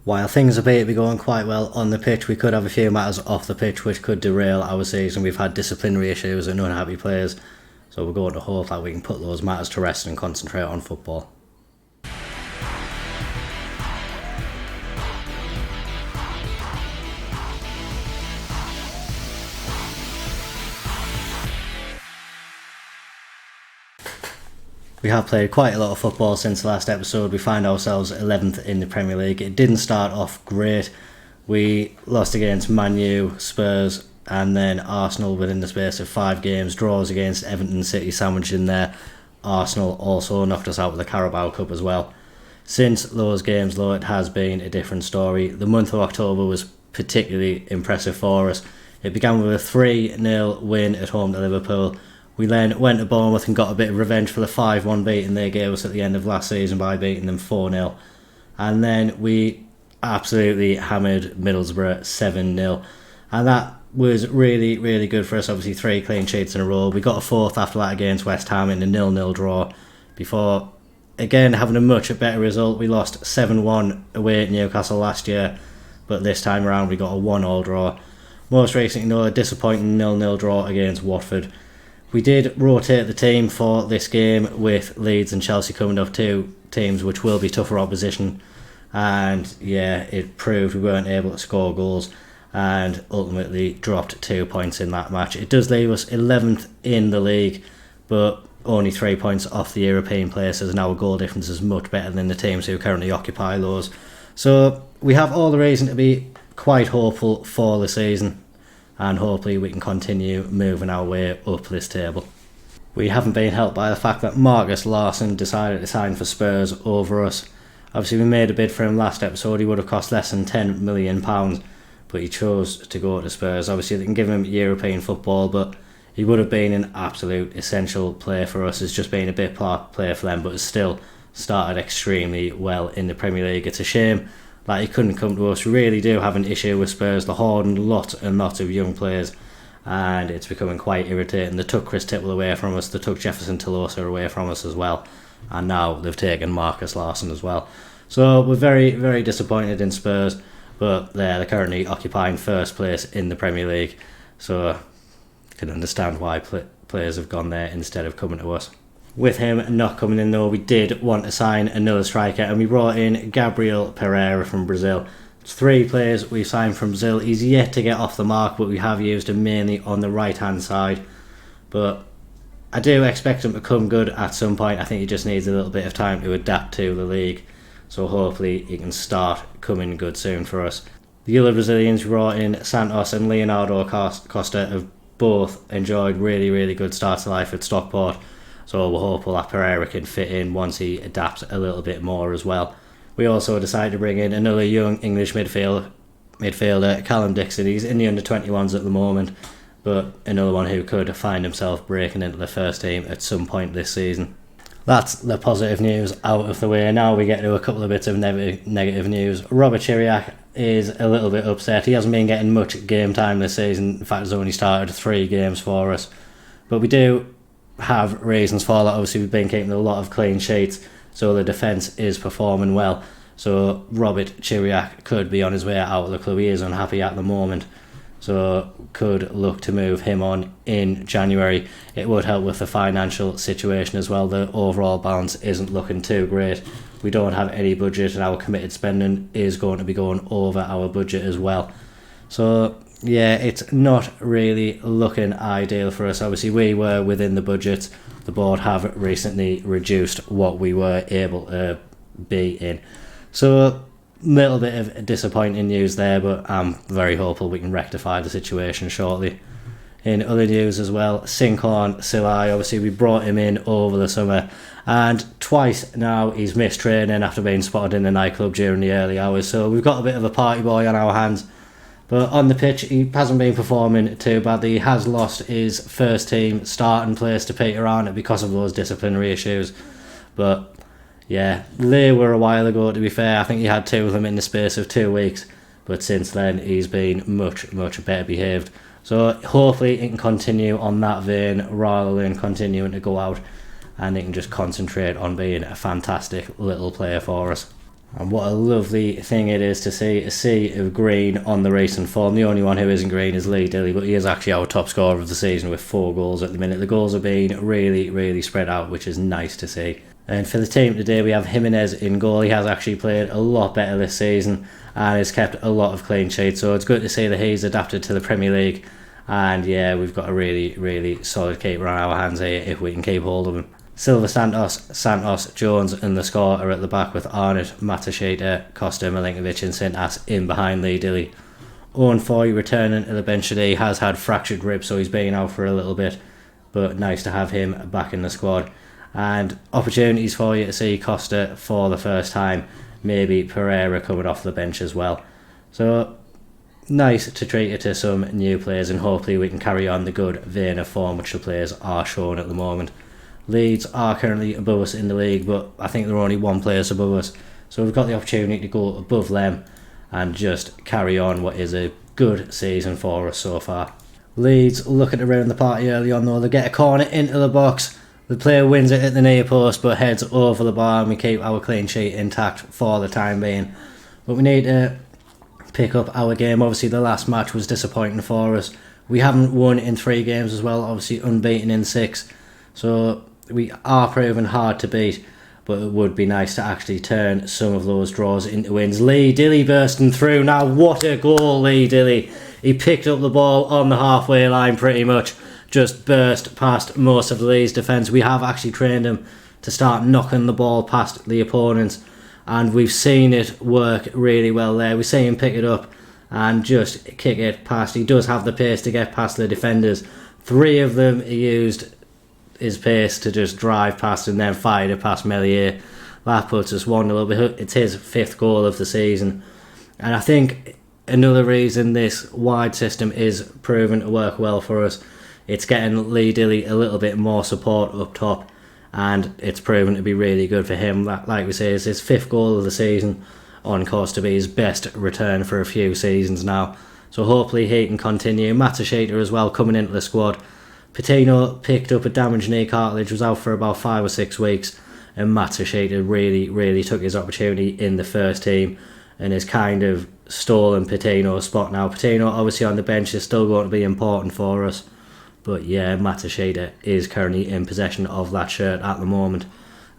While things appear to be going quite well on the pitch, we could have a few matters off the pitch which could derail our season. We've had disciplinary issues and unhappy players, so we're going to hope that we can put those matters to rest and concentrate on football. We have played quite a lot of football since the last episode. We find ourselves 11th in the Premier League. It didn't start off great. We lost against Man U, Spurs, and then Arsenal within the space of 5 games. Draws against Everton, City sandwiched in there. Arsenal also knocked us out with the Carabao Cup as well. Since those games, though, it has been a different story. The month of October was particularly impressive for us. It began with a 3-0 win at home to Liverpool. We then went to Bournemouth and got a bit of revenge for the 5-1 beating they gave us at the end of last season by beating them 4-0. And then we absolutely hammered Middlesbrough 7-0. And that was really, really good for us. Obviously 3 clean sheets in a row. We got a 4th after that against West Ham in a 0-0 draw. Before, again, having a much better result. We lost 7-1 away at Newcastle last year. But this time around we got a 1-1 draw. Most recently, a disappointing 0-0 draw against Watford. We did rotate the team for this game with Leeds and Chelsea coming up, 2 teams which will be tougher opposition, and yeah, it proved we weren't able to score goals and ultimately dropped 2 points in that match. It does leave us 11th in the league, but only 3 points off the European places, and our goal difference is much better than the teams who currently occupy those. So we have all the reason to be quite hopeful for the season, and hopefully we can continue moving our way up this table. We haven't been helped by the fact that Marcus Larsson decided to sign for Spurs over us. Obviously we made a bid for him last episode. He would have cost less than £10 million, but he chose to go to Spurs. Obviously they can give him European football, but he would have been an absolute essential player for us. It's just been a bit part player for them, but has still started extremely well in the Premier League. It's a shame that he couldn't come to us. We really do have an issue with Spurs. They're hoarding lots and lots of young players, and it's becoming quite irritating. They took Chris Tipple away from us, they took Jefferson Tolosa away from us as well, and now they've taken Marcus Larsson as well. So we're very, very disappointed in Spurs, but they're currently occupying first place in the Premier League, so you can understand why players have gone there instead of coming to us. With him not coming in though, we did want to sign another striker, and we brought in Gabriel Pereira from Brazil. It's 3 players we've signed from Brazil. He's yet to get off the mark, but we have used him mainly on the right hand side. But I do expect him to come good at some point. I think he just needs a little bit of time to adapt to the league, so hopefully he can start coming good soon for us. The other Brazilians we brought in, Santos and Leonardo Costa, have both enjoyed really, really good starts to life at Stockport. So we're hopeful that Pereira can fit in once he adapts a little bit more as well. We also decided to bring in another young English midfielder, Callum Dixon. He's in the under-21s at the moment, but another one who could find himself breaking into the first team at some point this season. That's the positive news out of the way. Now we get to a couple of bits of negative news. Robert Chiriac is a little bit upset. He hasn't been getting much game time this season. In fact, he's only started 3 games for us. But we do have reasons for that. Obviously we've been keeping a lot of clean sheets, so the defence is performing well. So Robert Chiriac could be on his way out of the club. He is unhappy at the moment, so could look to move him on in January. It would help with the financial situation as well. The overall balance isn't looking too great. We don't have any budget, and our committed spending is going to be going over our budget as well. So yeah, it's not really looking ideal for us. Obviously we were within the budget. The board have recently reduced what we were able to be in. So little bit of disappointing news there, but I'm very hopeful we can rectify the situation shortly. In other news as well, Sinkhorn Silai, obviously we brought him in over the summer, and twice now he's missed training after being spotted in the nightclub during the early hours. So we've got a bit of a party boy on our hands. But on the pitch, he hasn't been performing too badly. He has lost his first team starting place to Peter Arnott because of those disciplinary issues. But yeah, they were a while ago, to be fair. I think he had 2 of them in the space of 2 weeks. But since then, he's been much, much better behaved. So hopefully he can continue on that vein rather than continuing to go out, and he can just concentrate on being a fantastic little player for us. And what a lovely thing it is to see a sea of green on the recent form. The only one who isn't green is Lee Dilly, but he is actually our top scorer of the season with 4 goals at the minute. The goals are being really, really spread out, which is nice to see. And for the team today, we have Jimenez in goal. He has actually played a lot better this season and has kept a lot of clean sheets. So it's good to see that he's adapted to the Premier League. And yeah, we've got a really, really solid keeper on our hands here if we can keep hold of him. Silva, Santos, Jones and the score are at the back with Arnott, Matashita, Costa, Milinkovic and Sintas in behind Lee Dilly. Owen Foy returning to the bench today. He has had fractured ribs, so he's been out for a little bit, but nice to have him back in the squad. And opportunities for you to see Costa for the first time, maybe Pereira coming off the bench as well. So nice to treat it to some new players, and hopefully we can carry on the good vein of form which the players are showing at the moment. Leeds are currently above us in the league, but I think they're only 1 place above us, so we've got the opportunity to go above them and just carry on what is a good season for us so far. Leeds looking around the party early on though. They get a corner into the box, the player wins it at the near post but heads over the bar, and we keep our clean sheet intact for the time being. But we need to pick up our game. Obviously the last match was disappointing for us. We haven't won in 3 games as well, obviously unbeaten in 6, so we are proving hard to beat, but it would be nice to actually turn some of those draws into wins. Lee Dilly bursting through now. What a goal, Lee Dilly. He picked up the ball on the halfway line pretty much, just burst past most of the Leeds defence. We have actually trained him to start knocking the ball past the opponents, and we've seen it work really well there. We see him pick it up and just kick it past. He does have the pace to get past the defenders. 3 of them he used his pace to just drive past and then fired it past Melier. That puts us 1-0. It's his 5th goal of the season, and I think another reason this wide system is proven to work well for us, it's getting Lee Dilly a little bit more support up top, and it's proven to be really good for him. Like we say, it's his 5th goal of the season, on course to be his best return for a few seasons now, so hopefully he can continue. Matashita as well coming into the squad. Patino picked up a damaged knee cartilage, was out for about 5 or 6 weeks, and Matashita really took his opportunity in the first team and has kind of stolen Patino's spot now. Patino obviously on the bench is still going to be important for us, but yeah, Matashita is currently in possession of that shirt at the moment,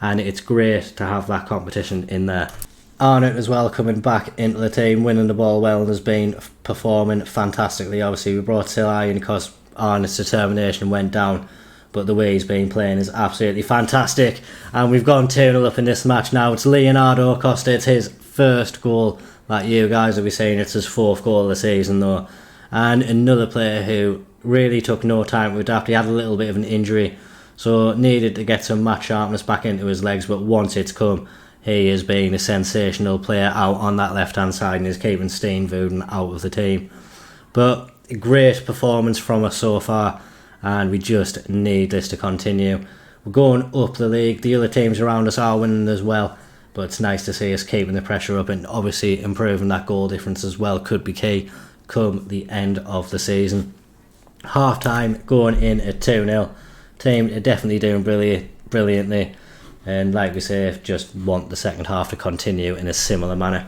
and it's great to have that competition in there. Arnott as well coming back into the team, winning the ball well and has been performing fantastically. Obviously we brought Silai in because Arnott's determination went down, but the way he's been playing is absolutely fantastic, and we've gone 2-0 up in this match now. It's Leonardo Costa. It's his first goal that you guys will be saying. It's his 4th goal of the season though, and another player who really took no time to adapt. He had a little bit of an injury, so needed to get some match sharpness back into his legs, but once it's come, he has been a sensational player out on that left hand side and is keeping Steenvoorden out of the team. But great performance from us so far, and we just need this to continue. We're going up the league. The other teams around us are winning as well, but it's nice to see us keeping the pressure up, and obviously improving that goal difference as well could be key come the end of the season. Half time going in at 2-0. Team are definitely doing brilliantly, and like we say, just want the second half to continue in a similar manner.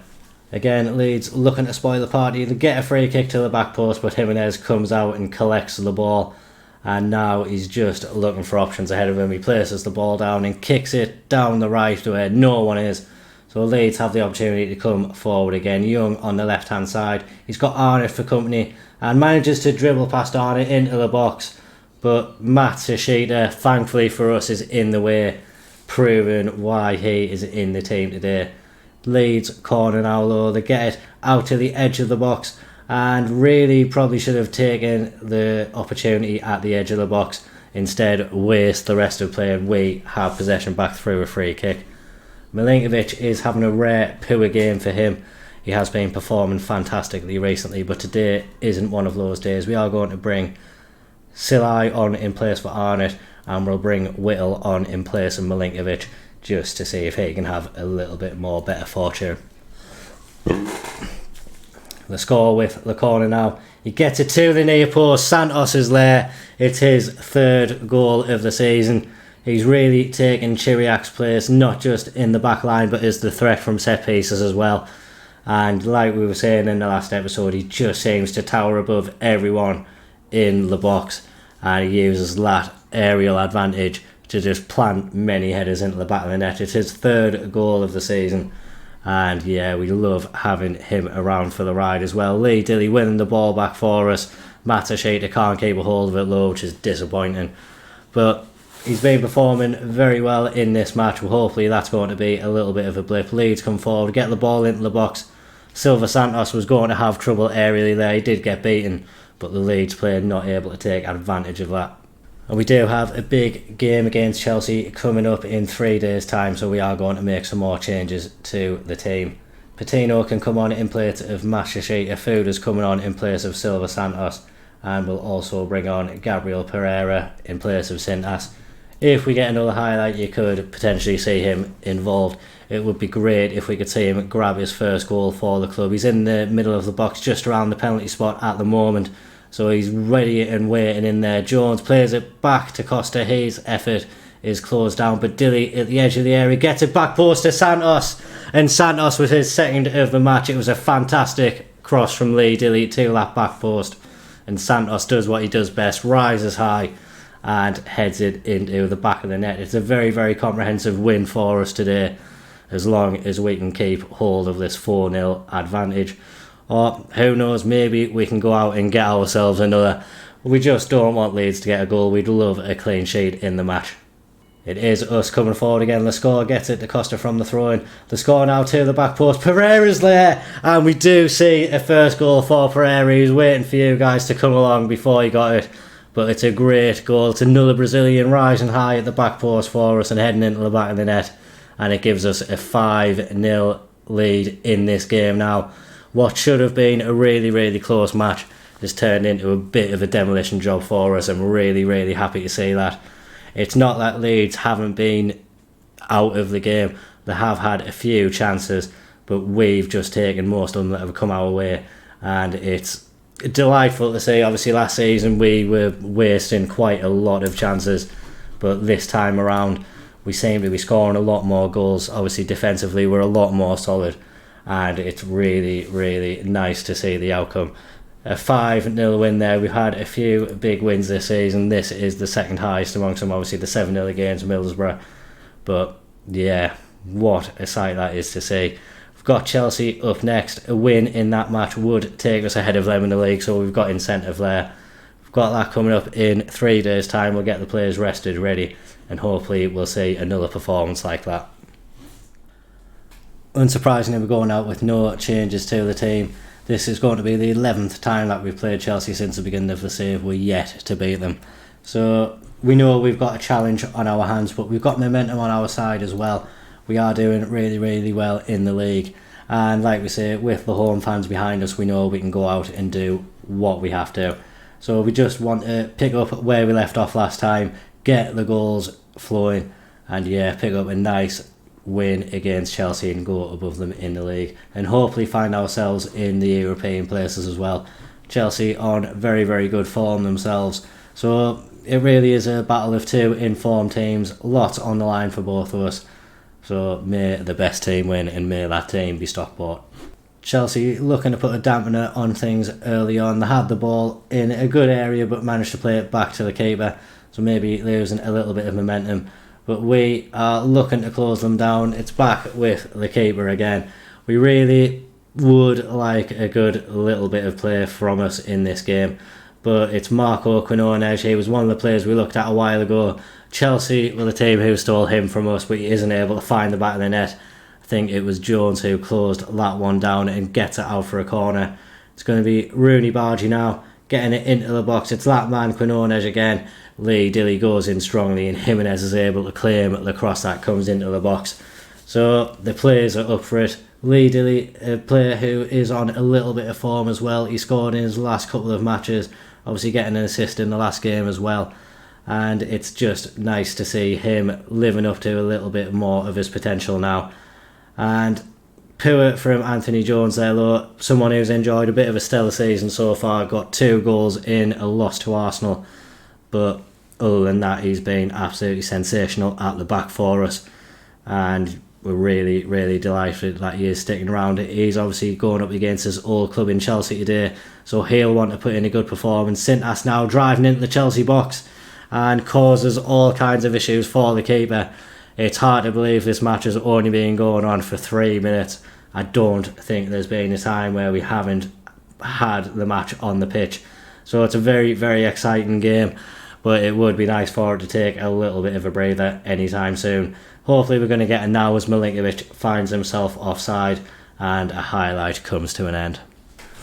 Again, Leeds looking to spoil the party. They get a free kick to the back post, but Jimenez comes out and collects the ball, and now he's just looking for options ahead of him. He places the ball down and kicks it down the right to where no one is. So Leeds have the opportunity to come forward again. Young on the left hand side. He's got Arnott for company and manages to dribble past Arnott into the box, but Matt Tashita, thankfully for us, is in the way, proving why he is in the team today. Leeds corner now though. They get it out to the edge of the box, and really probably should have taken the opportunity at the edge of the box. Instead, waste the rest of play, and we have possession back through a free kick. Milinkovic is having a rare poor game for him. He has been performing fantastically recently, but today isn't one of those days. We are going to bring Silai on in place for Arnott, and we'll bring Whittle on in place of Milinkovic, just to see if he can have a little bit more better fortune. The score with the corner now. He gets it to the near post. Santos is there. It's his 3rd goal of the season. He's really taken Chiriak's place, not just in the back line, but as the threat from set pieces as well. And like we were saying in the last episode, he just seems to tower above everyone in the box, and he uses that aerial advantage to just plant many headers into the back of the net. It's his third goal of the season, and yeah, we love having him around for the ride as well. Lee Dilly winning the ball back for us. Matashita can't keep a hold of it low, which is disappointing, but he's been performing very well in this match. Well, hopefully that's going to be a little bit of a blip. Leeds come forward, get the ball into the box. Silva Santos was going to have trouble aerially there. He did get beaten, but the Leeds player not able to take advantage of that. And we do have a big game against Chelsea coming up in 3 days' time, so we are going to make some more changes to the team. Patino can come on in place of Matashita. Food is coming on in place of Silva Santos, and we'll also bring on Gabriel Pereira in place of Sintas. If we get another highlight, you could potentially see him involved. It would be great if we could see him grab his first goal for the club. He's in the middle of the box, just around the penalty spot at the moment, so he's ready and waiting in there. Jones plays it back to Costa. His effort is closed down, but Dilly at the edge of the area gets it back post to Santos, and Santos with his second of the match. It was a fantastic cross from Lee Dilly to that back post, and Santos does what he does best, rises high and heads it into the back of the net. It's a very, very comprehensive win for us today, as long as we can keep hold of this 4-0 advantage. Or who knows, maybe we can go out and get ourselves another. We just don't want Leeds to get a goal. We'd love a clean sheet in the match. It is us coming forward again. Lascore gets it to Costa from the throw-in. Lascore now to the back post. Pereira's there, and we do see a first goal for Pereira. He's waiting for you guys to come along before he got it. But it's a great goal. It's another Brazilian rising high at the back post for us and heading into the back of the net. And it gives us a 5-0 lead in this game now. What should have been a really, really close match has turned into a bit of a demolition job for us. I'm really, really happy to see that. It's not that Leeds haven't been out of the game. They have had a few chances, but we've just taken most of them that have come our way. And it's delightful to see. Obviously last season we were wasting quite a lot of chances, but this time around we seem to be scoring a lot more goals. Obviously defensively we're a lot more solid, and it's really, really nice to see the outcome. A 5-0 win there. We've had a few big wins this season. This is the second highest amongst them, obviously the 7-0 against Middlesbrough, but yeah, what a sight that is to see. We've got Chelsea up next. A win in that match would take us ahead of them in the league, so we've got incentive there. We've got that coming up in 3 days' time. We'll get the players rested, ready, and hopefully we'll see another performance like that. Unsurprisingly, we're going out with no changes to the team. This is going to be the 11th time that we've played Chelsea since the beginning of the season. We're yet to beat them. So we know we've got a challenge on our hands, but we've got momentum on our side as well. We are doing really, really well in the league. And like we say, with the home fans behind us, we know we can go out and do what we have to. So we just want to pick up where we left off last time, get the goals flowing, and yeah, pick up a nice win against Chelsea and go above them in the league, and hopefully find ourselves in the European places as well. Chelsea on very, very good form themselves, so it really is a battle of two informed teams, lots on the line for both of us. So may the best team win, and may that team be Stockport. Chelsea looking to put a dampener on things early on. They had the ball in a good area but managed to play it back to the keeper, so maybe losing a little bit of momentum. But we are looking to close them down. It's back with the keeper again. We really would like a good little bit of play from us in this game, but it's Marco Quinones. He was one of the players we looked at a while ago. Chelsea were the team who stole him from us, but he isn't able to find the back of the net. I think it was Jones who closed that one down and gets it out for a corner. It's going to be Rooney Bargy now, getting it into the box. It's that man Quinones again. Lee Dilly goes in strongly, and Jimenez is able to claim the cross that comes into the box. So the players are up for it. Lee Dilly, a player who is on a little bit of form as well. He scored in his last couple of matches, obviously getting an assist in the last game as well. And it's just nice to see him living up to a little bit more of his potential now. And poor from Anthony Jones there, though. Someone who's enjoyed a bit of a stellar season so far. Got 2 goals in a loss to Arsenal. But other than that, he's been absolutely sensational at the back for us, and we're really, really delighted that he is sticking around. He's obviously going up against his old club in Chelsea today, so he'll want to put in a good performance. Sintas now driving into the Chelsea box and causes all kinds of issues for the keeper. It's hard to believe this match has only been going on for 3 minutes. I don't think there's been a time where we haven't had the match on the pitch. So it's a very, very exciting game, but it would be nice for it to take a little bit of a breather anytime soon. Hopefully we're going to get a now as Milinkovic finds himself offside and a highlight comes to an end.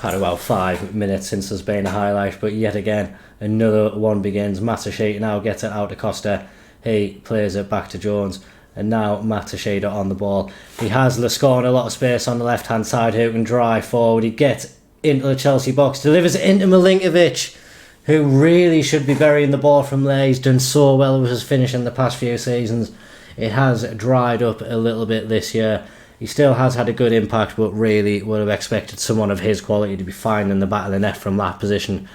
Had about 5 minutes since there's been a highlight, but yet again another one begins. Matashita now gets it out to Costa. He plays it back to Jones, and now Matashita on the ball. He has Lascaux a lot of space on the left hand side who can drive forward. He gets into the Chelsea box, delivers it into Milinkovic, who really should be burying the ball from there. He's done so well with his finish in the past few seasons. It has dried up a little bit this year. He still has had a good impact, but really would have expected someone of his quality to be finding the back of the net from that position.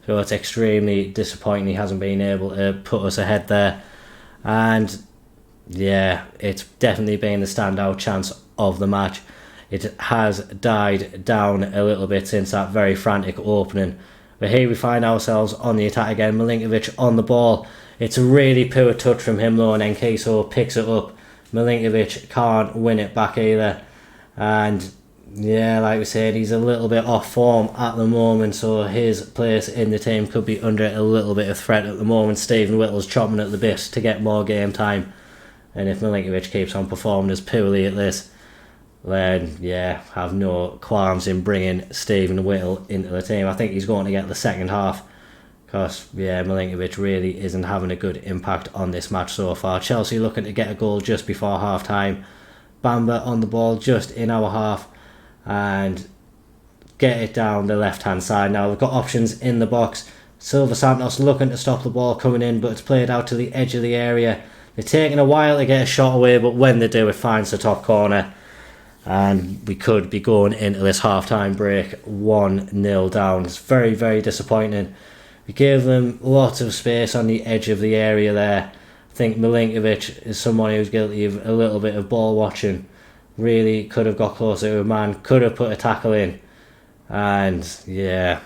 So it's extremely disappointing he hasn't been able to put us ahead there. And yeah, it's definitely been the standout chance of the match. It has died down a little bit since that very frantic opening. But here we find ourselves on the attack again. Milinkovic on the ball. It's a really poor touch from him though, and Enkeso picks it up. Milinkovic can't win it back either. And yeah, like we said, he's a little bit off form at the moment, so his place in the team could be under a little bit of threat at the moment. Stephen Whittle's chopping at the bit to get more game time. And if Milinkovic keeps on performing as poorly at this, then yeah, have no qualms in bringing Stephen Whittle into the team. I think he's going to get the second half, because yeah, Milinkovic really isn't having a good impact on this match so far. Chelsea looking to get a goal just before half time. Bamba on the ball just in our half and get it down the left hand side. Now we've got options in the box. Silva Santos looking to stop the ball coming in, but it's played out to the edge of the area. They're taking a while to get a shot away, but when they do, it finds the top corner. And we could be going into this half-time break 1-0 down. It's very, very disappointing. We gave them lots of space on the edge of the area there. I think Milinkovic is someone who's guilty of a little bit of ball watching. Really could have got closer to a man, could have put a tackle in. And yeah,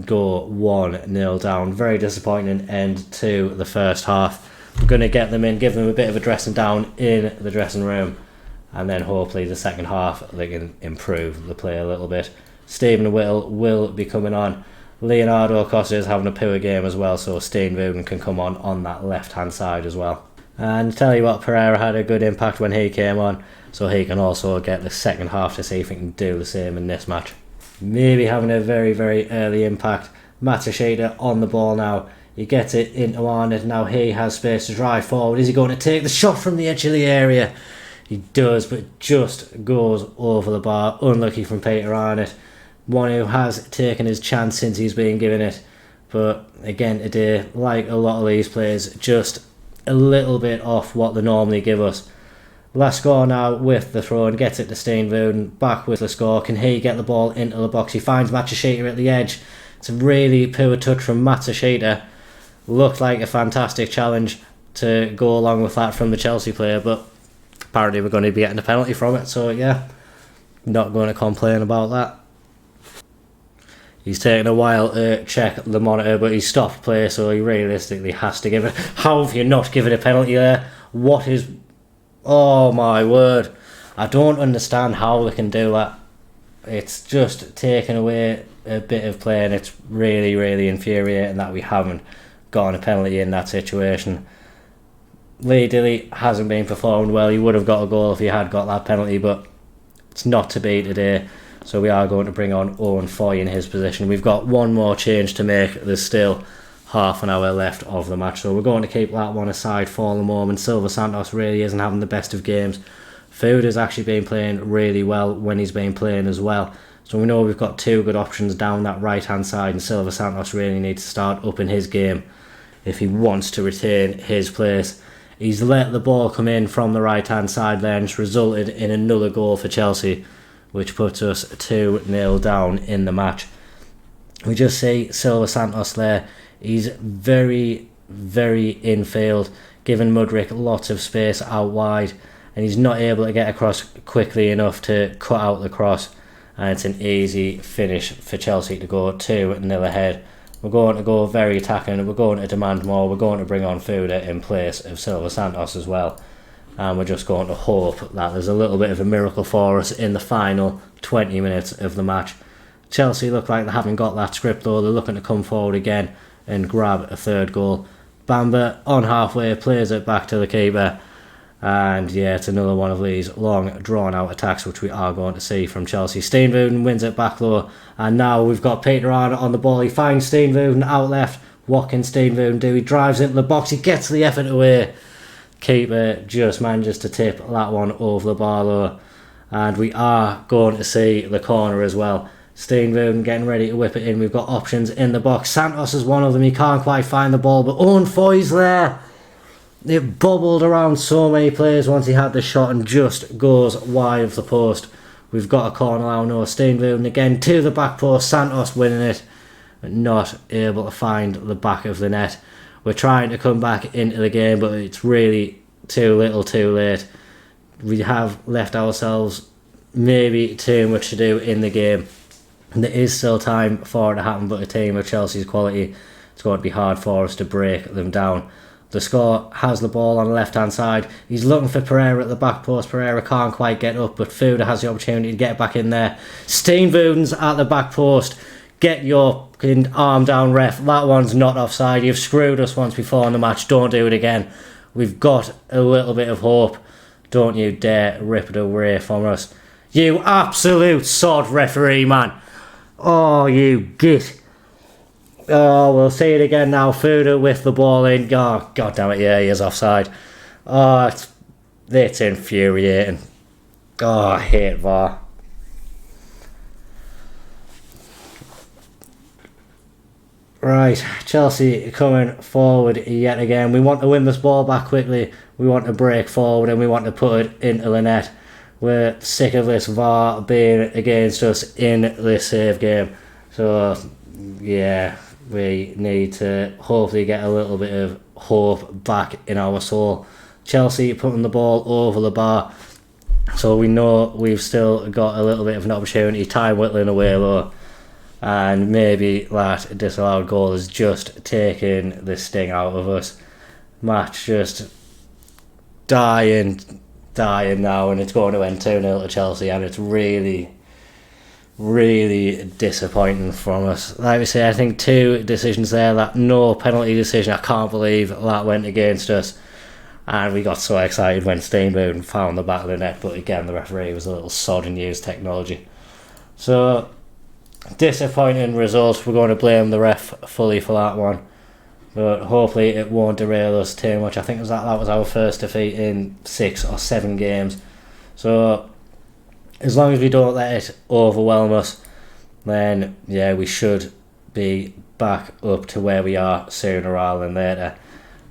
go 1-0 down. Very disappointing end to the first half. We're going to get them in, give them a bit of a dressing down in the dressing room, and then hopefully the second half they can improve the play a little bit. Stephen Whittle will be coming on. Leonardo Costa is having a poor game as well, so Steenvouden can come on that left hand side as well. And tell you what, Pereira had a good impact when he came on, so he can also get the second half to see if he can do the same in this match. Maybe having a very, very early impact. Matashita on the ball now. He gets it into Arnott. Now he has space to drive forward. Is he going to take the shot from the edge of the area? He does, but just goes over the bar. Unlucky from Peter Arnott. One who has taken his chance since he's been given it. But again today, like a lot of these players, just a little bit off what they normally give us. Lascaux now with the throw and gets it to Steenvouden. Back with Lascaux. Can he get the ball into the box? He finds Matashita at the edge. It's a really poor touch from Matashita. Looked like a fantastic challenge to go along with that from the Chelsea player, but apparently we're going to be getting a penalty from it, so yeah, not going to complain about that. He's taken a while to check the monitor, but he stopped play, so he realistically has to give it. How have you not given a penalty there? What is... Oh my word. I don't understand how they can do that. It's just taken away a bit of play, and it's really, really infuriating that we haven't gotten a penalty in that situation. Lee Dilly hasn't been performing well. He would have got a goal if he had got that penalty, but it's not to be today. So we are going to bring on Owen Foy in his position. We've got one more change to make. There's still half an hour left of the match, so we're going to keep that one aside for the moment. Silva Santos really isn't having the best of games. Food has actually been playing really well when he's been playing as well. So we know we've got two good options down that right hand side, and Silva Santos really needs to start upping his game if he wants to retain his place. He's let the ball come in from the right hand side there, and it's resulted in another goal for Chelsea, which puts us 2-0 down in the match. We just see Silva Santos there. He's very, very infield, giving Mudryk lots of space out wide, and he's not able to get across quickly enough to cut out the cross, and it's an easy finish for Chelsea to go 2-0 ahead. We're going to go very attacking, we're going to demand more, we're going to bring on Fuda in place of Silva Santos as well, and we're just going to hope that there's a little bit of a miracle for us in the final 20 minutes of the match. Chelsea look like they haven't got that script though, they're looking to come forward again and grab a third goal. Bamba on halfway, plays it back to the keeper, and yeah, it's another one of these long drawn out attacks which we are going to see from Chelsea. Steenvoorden wins it back low, and now we've got Peter Arne on the ball. He finds Steenvoorden out left. What can Steenvoorden do? He drives into the box, he gets the effort away. Keeper just manages to tip that one over the bar though, and we are going to see the corner as well. Steenvoorden getting ready to whip it in. We've got options in the box. Santos is one of them. He can't quite find the ball, but Owen Foy's there. It bubbled around so many players once he had the shot and just goes wide of the post. We've got a corner now. No, Steenvoorden again to the back post. Santos winning it, but not able to find the back of the net. We're trying to come back into the game, but it's really too little too late. We have left ourselves maybe too much to do in the game. And there is still time for it to happen, but a team of Chelsea's quality, it's going to be hard for us to break them down. The score has the ball on the left hand side. He's looking for Pereira at the back post. Pereira can't quite get up, but Fuda has the opportunity to get back in there. Steenvoorden's at the back post. Get your arm down, ref. That one's not offside. You've screwed us once before in the match. Don't do it again. We've got a little bit of hope. Don't you dare rip it away from us. You absolute sod referee, man. Oh, you git. Oh, we'll see it again now. Fuda with the ball in. Oh, God damn it, yeah, he is offside. Oh, it's infuriating. Oh, I hate VAR. Right, Chelsea coming forward yet again. We want to win this ball back quickly. We want to break forward and we want to put it into the net. We're sick of this VAR being against us in this save game. So, yeah, we need to hopefully get a little bit of hope back in our soul. Chelsea putting the ball over the bar, so we know we've still got a little bit of an opportunity. Time whittling away though, and maybe that disallowed goal is just taking the sting out of us. Match just dying now, and it's going to end 2-0 to Chelsea, and it's really disappointing from us. Like we say, I think two decisions there. That no penalty decision, I can't believe that went against us, and we got so excited when Steenvoorden found the back of the net, but again the referee was a little sod and used technology. So disappointing result. We're going to blame the ref fully for that one, but hopefully it won't derail us too much. I think that was our first defeat in 6 or 7 games, so as long as we don't let it overwhelm us, then yeah, we should be back up to where we are sooner rather than later.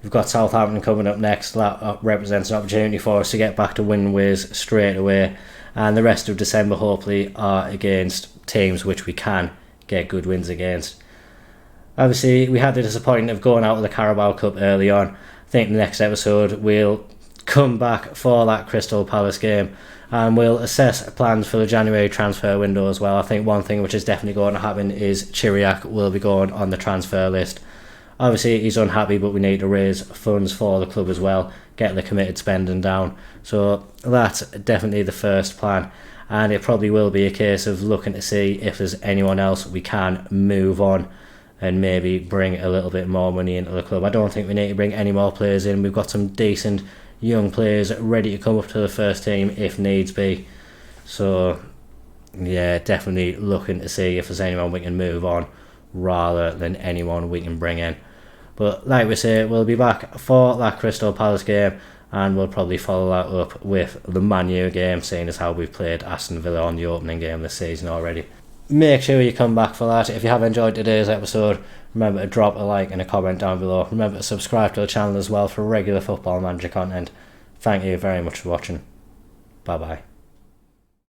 We've got Southampton coming up next. That represents an opportunity for us to get back to winning ways straight away, and the rest of December hopefully are against teams which we can get good wins against. Obviously we had the disappointment of going out of the Carabao Cup early on. I think the next episode we'll come back for that Crystal Palace game, and we'll assess plans for the January transfer window as well. I think one thing which is definitely going to happen is Chiriac will be going on the transfer list. Obviously he's unhappy, but we need to raise funds for the club as well, get the committed spending down. So that's definitely the first plan, and it probably will be a case of looking to see if there's anyone else we can move on and maybe bring a little bit more money into the club. I don't think we need to bring any more players in. We've got some decent young players ready to come up to the first team if needs be. So yeah, definitely looking to see if there's anyone we can move on rather than anyone we can bring in. But like we say, we'll be back for that Crystal Palace game, and we'll probably follow that up with the Man U game, seeing as how we've played Aston Villa on the opening game this season already. Make sure you come back for that. If you have enjoyed today's episode, remember to drop a like and a comment down below. Remember to subscribe to the channel as well for regular Football Manager content. Thank you very much for watching. Bye bye.